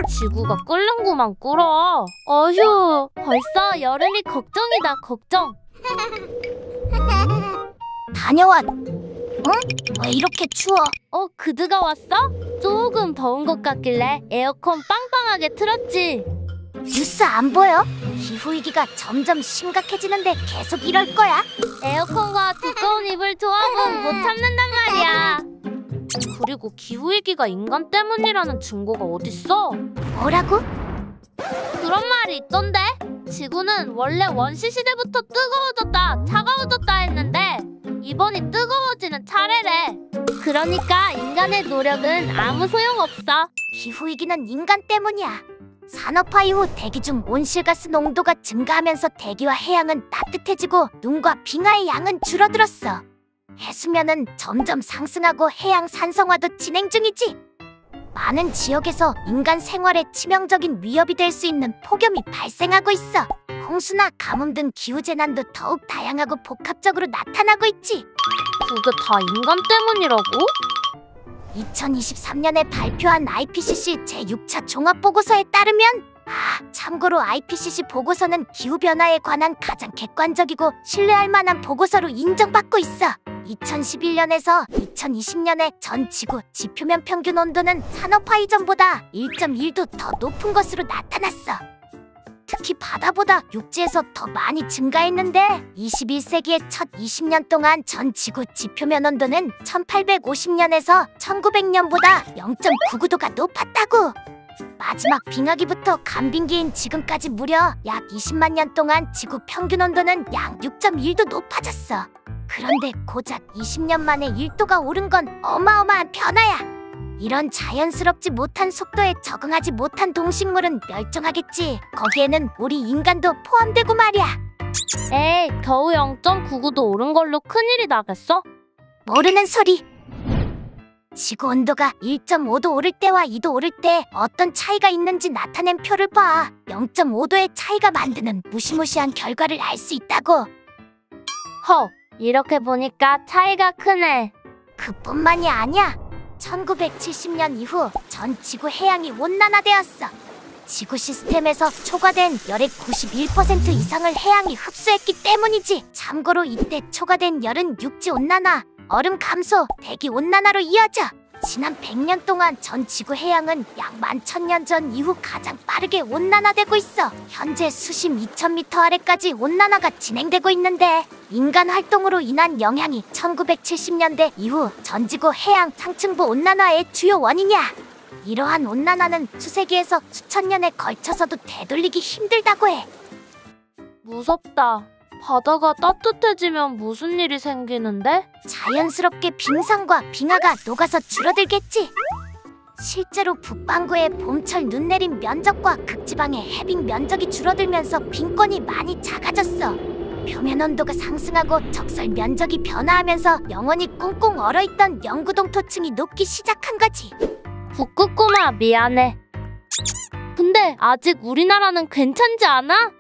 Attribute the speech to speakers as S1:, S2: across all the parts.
S1: 지구가 끓는구만 끓어. 어휴, 벌써 여름이 걱정이다 걱정.
S2: 다녀와. 응? 왜 이렇게 추워?
S1: 그드가 왔어? 조금 더운 것 같길래 에어컨 빵빵하게 틀었지.
S2: 뉴스 안 보여? 기후위기가 점점 심각해지는데 계속 이럴 거야?
S1: 에어컨과 두꺼운 이불 조합은 못 참는단 말이야. 그리고 기후위기가 인간 때문이라는 증거가 어딨어?
S2: 뭐라고?
S1: 그런 말이 있던데? 지구는 원래 원시시대부터 뜨거워졌다 차가워졌다 했는데 이번이 뜨거워지는 차례래. 그러니까 인간의 노력은 아무 소용없어.
S2: 기후위기는 인간 때문이야. 산업화 이후 대기 중 온실가스 농도가 증가하면서 대기와 해양은 따뜻해지고 눈과 빙하의 양은 줄어들었어. 해수면은 점점 상승하고 해양 산성화도 진행 중이지. 많은 지역에서 인간 생활에 치명적인 위협이 될 수 있는 폭염이 발생하고 있어. 홍수나 가뭄 등 기후재난도 더욱 다양하고 복합적으로 나타나고 있지.
S1: 그게 다 인간 때문이라고?
S2: 2023년에 발표한 IPCC 제6차 종합보고서에 따르면 참고로 IPCC 보고서는 기후변화에 관한 가장 객관적이고 신뢰할 만한 보고서로 인정받고 있어. 2011년에서 2020년에 전 지구 지표면 평균 온도는 산업화 이전보다 1.1도 더 높은 것으로 나타났어. 특히 바다보다 육지에서 더 많이 증가했는데 21세기의 첫 20년 동안 전 지구 지표면 온도는 1850년에서 1900년보다 0.99도가 높았다고. 마지막 빙하기부터 간빙기인 지금까지 무려 약 20만 년 동안 지구 평균 온도는 약 6.1도 높아졌어. 그런데 고작 20년 만에 1도가 오른 건 어마어마한 변화야. 이런 자연스럽지 못한 속도에 적응하지 못한 동식물은 멸종하겠지. 거기에는 우리 인간도 포함되고 말이야.
S1: 에이, 겨우 0.99도 오른 걸로 큰일이 나겠어?
S2: 모르는 소리. 지구 온도가 1.5도 오를 때와 2도 오를 때 어떤 차이가 있는지 나타낸 표를 봐. 0.5도의 차이가 만드는 무시무시한 결과를 알 수 있다고.
S1: 이렇게 보니까 차이가 크네.
S2: 그뿐만이 아니야. 1970년 이후 전 지구 해양이 온난화되었어. 지구 시스템에서 초과된 열의 91% 이상을 해양이 흡수했기 때문이지. 참고로 이때 초과된 열은 육지 온난화, 얼음 감소, 대기 온난화로 이어져. 지난 100년 동안 전 지구 해양은 약 11,000년 전 이후 가장 빠르게 온난화되고 있어. 현재 수심 2,000m 아래까지 온난화가 진행되고 있는데 인간 활동으로 인한 영향이 1970년대 이후 전 지구 해양 상층부 온난화의 주요 원인이야. 이러한 온난화는 수세기에서 수천 년에 걸쳐서도 되돌리기 힘들다고 해.
S1: 무섭다. 바다가 따뜻해지면 무슨 일이 생기는데?
S2: 자연스럽게 빙산과 빙하가 녹아서 줄어들겠지. 실제로 북반구의 봄철 눈 내림 면적과 극지방의 해빙 면적이 줄어들면서 빙권이 많이 작아졌어. 표면 온도가 상승하고 적설 면적이 변화하면서 영원히 꽁꽁 얼어있던 영구동토층이 녹기 시작한 거지.
S1: 북극곰아, 미안해. 근데 아직 우리나라는 괜찮지 않아?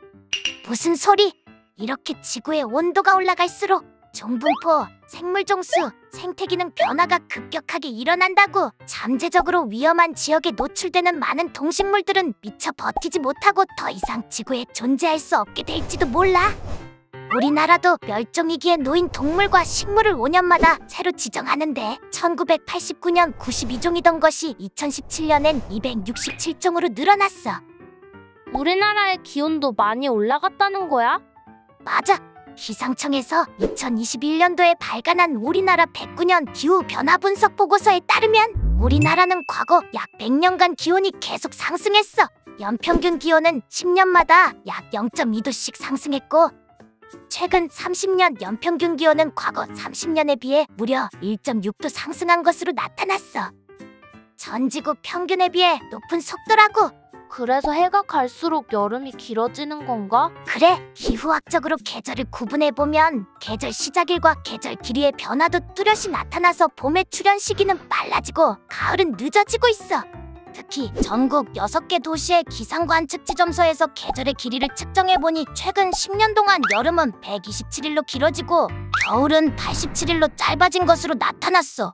S2: 무슨 소리? 이렇게 지구의 온도가 올라갈수록 종분포, 생물종수, 생태기능 변화가 급격하게 일어난다고. 잠재적으로 위험한 지역에 노출되는 많은 동식물들은 미처 버티지 못하고 더 이상 지구에 존재할 수 없게 될지도 몰라. 우리나라도 멸종위기에 놓인 동물과 식물을 5년마다 새로 지정하는데 1989년 92종이던 것이 2017년엔 267종으로 늘어났어.
S1: 우리나라의 기온도 많이 올라갔다는 거야?
S2: 맞아. 기상청에서 2021년도에 발간한 우리나라 109년 기후변화 분석 보고서에 따르면 우리나라는 과거 약 100년간 기온이 계속 상승했어. 연평균 기온은 10년마다 약 0.2도씩 상승했고 최근 30년 연평균 기온은 과거 30년에 비해 무려 1.6도 상승한 것으로 나타났어. 전 지구 평균에 비해 높은 속도라고.
S1: 그래서 해가 갈수록 여름이 길어지는 건가?
S2: 그래, 기후학적으로 계절을 구분해보면 계절 시작일과 계절 길이의 변화도 뚜렷이 나타나서 봄의 출현 시기는 빨라지고 가을은 늦어지고 있어. 특히 전국 6개 도시의 기상관측 지점소에서 계절의 길이를 측정해보니 최근 10년 동안 여름은 127일로 길어지고 겨울은 87일로 짧아진 것으로 나타났어.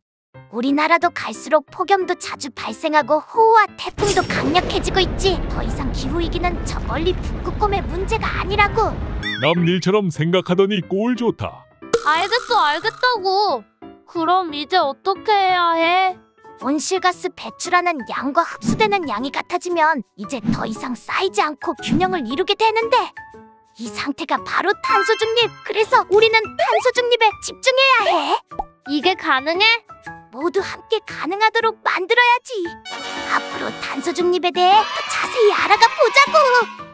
S2: 우리나라도 갈수록 폭염도 자주 발생하고 호우와 태풍도 강력해지고 있지. 더 이상 기후위기는 저 멀리 북극곰의 문제가 아니라고.
S3: 남 일처럼 생각하더니 꼴 좋다.
S1: 알겠어, 알겠다고. 그럼 이제 어떻게 해야 해?
S2: 온실가스 배출하는 양과 흡수되는 양이 같아지면 이제 더 이상 쌓이지 않고 균형을 이루게 되는데, 이 상태가 바로 탄소 중립. 그래서 우리는 탄소 중립에 집중해야 해.
S1: 이게 가능해?
S2: 모두 함께 가능하도록 만들어야지. 앞으로 탄소 중립에 대해 더 자세히 알아가 보자고.